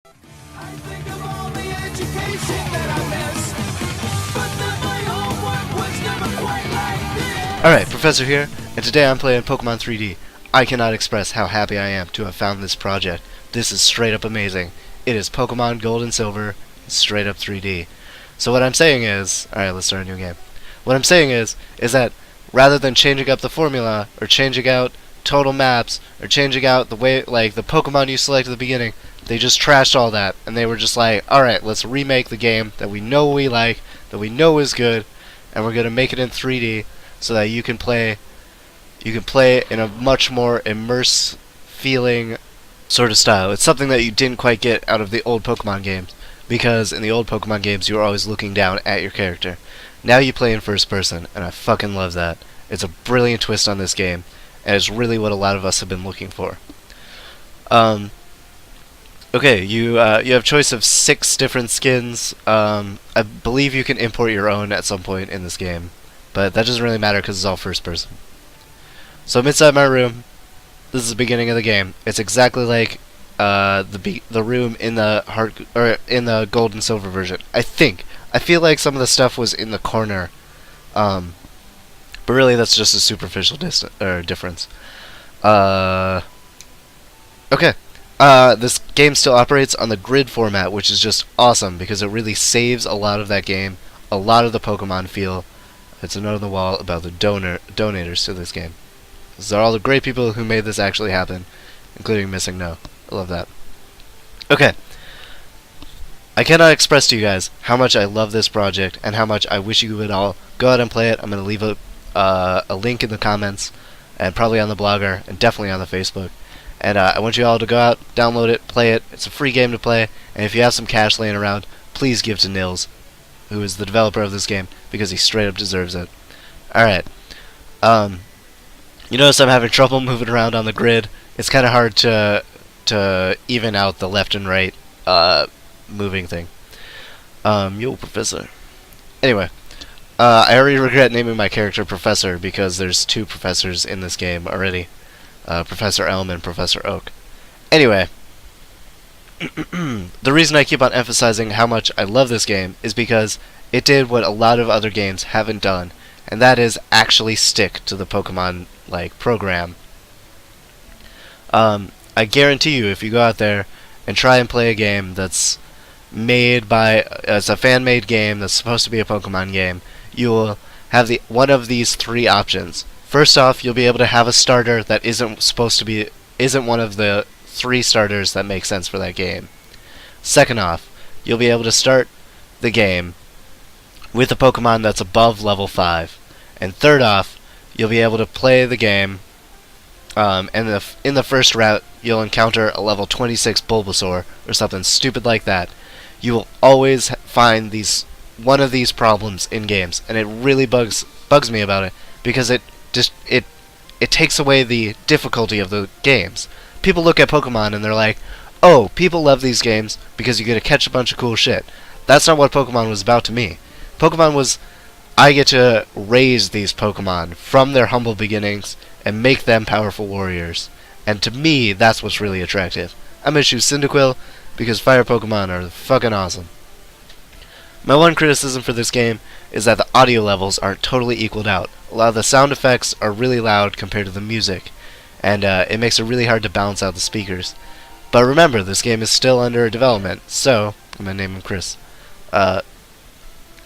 I think of all the education that I missed, but that my homework was never quite like this. Alright, Professor here, and today I'm playing Pokemon 3D. I cannot express how happy I am to have found this project. This is straight up amazing. It is Pokemon Gold and Silver, straight up 3D. So what I'm saying is, alright, let's start a new game. What I'm saying is that rather than changing up the formula, or changing out total maps, or changing out the way, like, the Pokemon you select at the beginning, they just trashed all that, and they were just like, alright, let's remake the game that we know we like, that we know is good, and we're gonna make it in 3D, so that you can play in a much more immersive feeling sort of style. It's something that you didn't quite get out of the old Pokemon games, because in the old Pokemon games you were always looking down at your character. Now you play in first person, and I fucking love that. It's a brilliant twist on this game, and it's really what a lot of us have been looking for. Okay, you have choice of 6 different skins. I believe you can import your own at some point in this game, but that doesn't really matter because it's all first person. So I'm inside my room. This is the beginning of the game. It's exactly like the room in the gold and silver version. I feel like some of the stuff was in the corner, but really that's just a superficial difference. Okay. This game still operates on the grid format, which is just awesome because it really saves a lot of that game, a lot of the Pokemon feel. It's a note on the wall about the donators to this game. These are all the great people who made this actually happen, including Missing No. I love that. Okay. I cannot express to you guys how much I love this project and how much I wish you would all go out and play it. I'm going to leave a link in the comments and probably on the blogger and definitely on the Facebook. And I want you all to go out, download it, play it. It's a free game to play. And if you have some cash laying around, please give to Nils, who is the developer of this game, because he straight up deserves it. Alright. You notice I'm having trouble moving around on the grid. It's kind of hard to even out the left and right moving thing. Yo, Professor. Anyway. I already regret naming my character Professor because there's 2 professors in this game already. Professor Elm and Professor Oak. Anyway, the reason I keep on emphasizing how much I love this game is because it did what a lot of other games haven't done, and that is actually stick to the Pokemon program. I guarantee you, if you go out there and try and play a game that's made by it's a fan-made game that's supposed to be a Pokemon game, you will have one of these 3 options. First off, you'll be able to have a starter that isn't one of the 3 starters that make sense for that game. Second off, you'll be able to start the game with a Pokemon that's above level 5. And third off, you'll be able to play the game, and in the first route, you'll encounter a level 26 Bulbasaur or something stupid like that. You will always find one of these problems in games, and it really bugs me about it because it takes away the difficulty of the games. People look at Pokemon and they're like, oh, people love these games because you get to catch a bunch of cool shit. That's not what Pokemon was about to me. Pokemon was, I get to raise these Pokemon from their humble beginnings and make them powerful warriors. And to me, that's what's really attractive. I'm gonna choose Cyndaquil because fire Pokemon are fucking awesome. My one criticism for this game is that the audio levels aren't totally equaled out. A lot of the sound effects are really loud compared to the music, and it makes it really hard to balance out the speakers. But remember, this game is still under development, so I'm gonna name him Chris.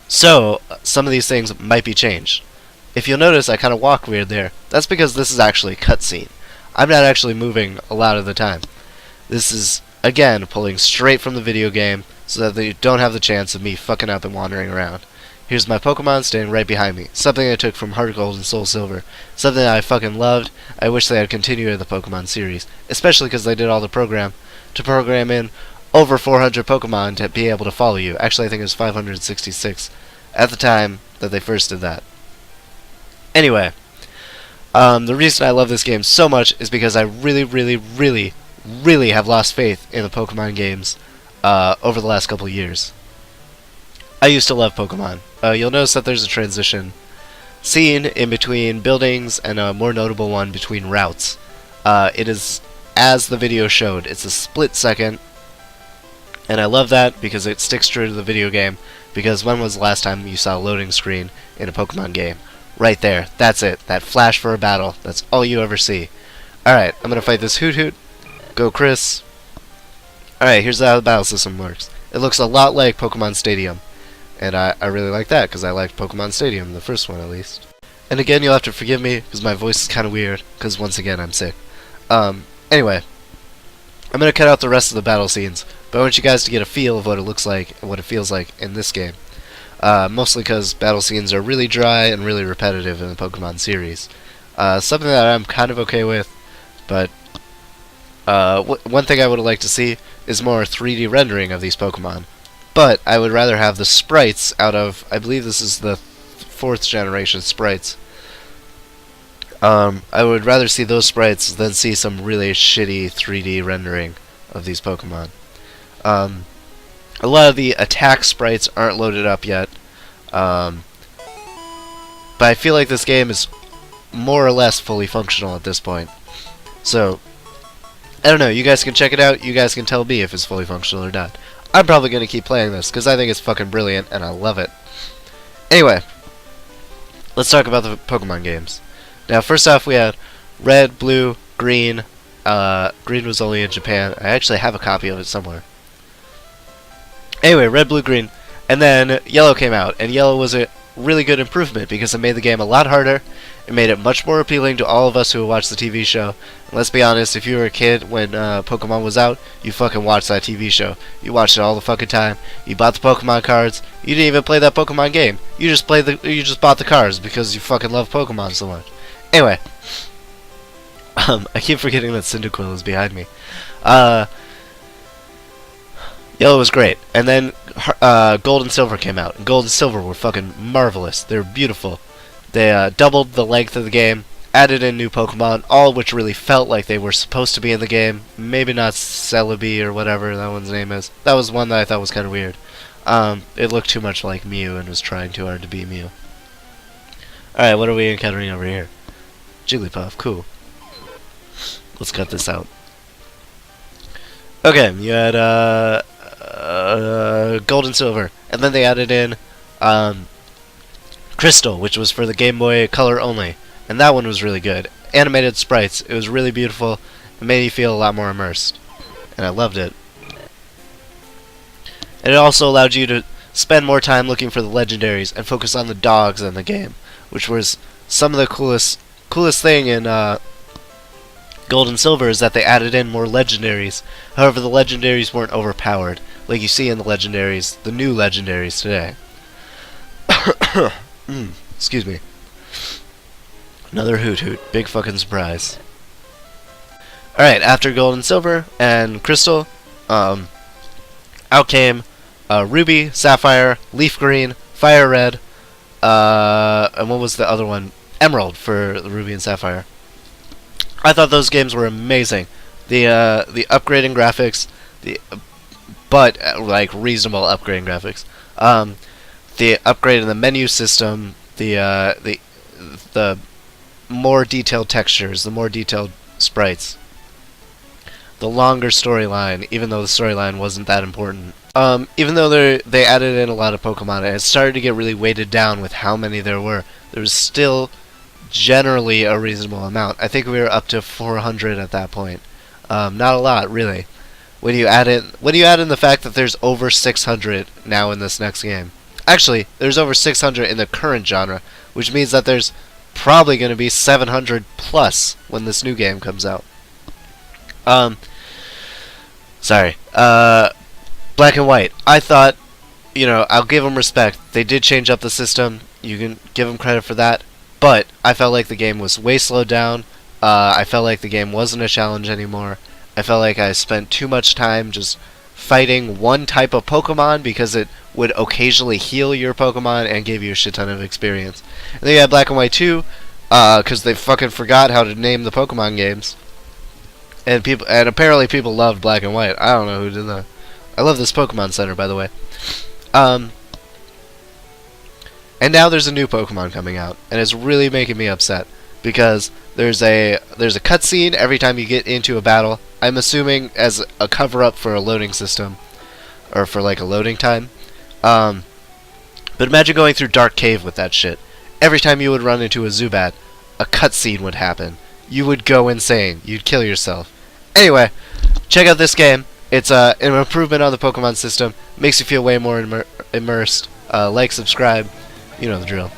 So some of these things might be changed. If you'll notice, I kind of walk weird there. That's because this is actually a cutscene. I'm not actually moving a lot of the time. This is, again, pulling straight from the video game, so that they don't have the chance of me fucking up and wandering around. Here's my Pokemon standing right behind me. Something I took from Heart Gold and Soul Silver. Something that I fucking loved. I wish they had continued the Pokemon series. Especially because they did all the program in over 400 Pokemon to be able to follow you. Actually, I think it was 566 at the time that they first did that. Anyway, the reason I love this game so much is because I really, really, really, really have lost faith in the Pokemon games over the last couple of years. I used to love Pokemon. You'll notice that there's a transition scene in between buildings and a more notable one between routes. It is, as the video showed, it's a split second And I love that because it sticks true to the video game, because when was the last time you saw a loading screen in a Pokemon game? Right there. That's it. That flash for a battle. That's all you ever see. Alright, I'm gonna fight this Hoot. Go Chris. Alright, here's how the battle system works. It looks a lot like Pokemon Stadium. And I really like that, because I liked Pokemon Stadium, the first one at least. And again, you'll have to forgive me, because my voice is kind of weird, because once again, I'm sick. Anyway, I'm going to cut out the rest of the battle scenes, but I want you guys to get a feel of what it looks like and what it feels like in this game. Mostly because battle scenes are really dry and really repetitive in the Pokemon series. Something that I'm kind of okay with, but one thing I would like to see is more 3D rendering of these Pokemon. But I would rather have the sprites out of, I believe this is the 4th generation sprites. I would rather see those sprites than see some really shitty 3D rendering of these Pokemon. A lot of the attack sprites aren't loaded up yet. But I feel like this game is more or less fully functional at this point. So, I don't know, you guys can check it out, you guys can tell me if it's fully functional or not. I'm probably going to keep playing this, because I think it's fucking brilliant, and I love it. Anyway, let's talk about the Pokemon games. Now, first off, we had Red, Blue, Green. Green was only in Japan. I actually have a copy of it somewhere. Anyway, Red, Blue, Green. And then Yellow came out, and Yellow was a really good improvement, because it made the game a lot harder. It made it much more appealing to all of us who watched the TV show. And let's be honest, if you were a kid when Pokemon was out, you fucking watched that TV show. You watched it all the fucking time. You bought the Pokemon cards. You didn't even play that Pokemon game. You just bought the cards because you fucking love Pokemon so much. Anyway, I keep forgetting that Cyndaquil is behind me. Yellow was great, and then Gold and Silver came out. And Gold and Silver were fucking marvelous. They were beautiful. They doubled the length of the game, added in new Pokemon, all of which really felt like they were supposed to be in the game. Maybe not Celebi or whatever that one's name is. That was one that I thought was kind of weird. It looked too much like Mew and was trying too hard to be Mew. Alright, what are we encountering over here? Jigglypuff, cool. Let's cut this out. Okay, you had Gold and Silver, and then they added in Crystal, which was for the Game Boy Color only, and that one was really good. Animated sprites, it was really beautiful. It made you feel a lot more immersed, and I loved it. And it also allowed you to spend more time looking for the legendaries and focus on the dogs in the game, which was some of the coolest thing in Gold and Silver is that they added in more legendaries. However, the legendaries weren't overpowered, like you see in the legendaries, the new legendaries today. Excuse me. Another Hoot, big fucking surprise. Alright, after Gold and Silver and Crystal, out came Ruby, Sapphire, Leaf Green, Fire Red, and what was the other one? Emerald for the Ruby and Sapphire. I thought those games were amazing. The upgrading graphics, but like reasonable upgrading graphics. The upgrade in the menu system, the more detailed textures, the more detailed sprites, the longer storyline, even though the storyline wasn't that important. Even though they added in a lot of Pokemon, and it started to get really weighted down with how many there were. There was still generally a reasonable amount. I think we were up to 400 at that point. Not a lot, really. When you add in the fact that there's over 600 now in this next game. Actually, there's over 600 in the current genre, which means that there's probably going to be 700 plus when this new game comes out. Sorry. Black and White. I thought, I'll give them respect. They did change up the system. You can give them credit for that. But I felt like the game was way slowed down. I felt like the game wasn't a challenge anymore. I felt like I spent too much time just fighting one type of Pokemon because it would occasionally heal your Pokemon and give you a shit ton of experience. And then you had Black and White 2, because they fucking forgot how to name the Pokemon games. And apparently people loved Black and White. I don't know who did that. I love this Pokemon Center, by the way. And now there's a new Pokemon coming out, and it's really making me upset because there's a cutscene every time you get into a battle. I'm assuming as a cover-up for a loading system. or for like a loading time. But imagine going through Dark Cave with that shit. Every time you would run into a Zubat, a cutscene would happen. You would go insane. You'd kill yourself. Anyway, check out this game. It's an improvement on the Pokemon system. Makes you feel way more immersed. Like, subscribe. You know the drill.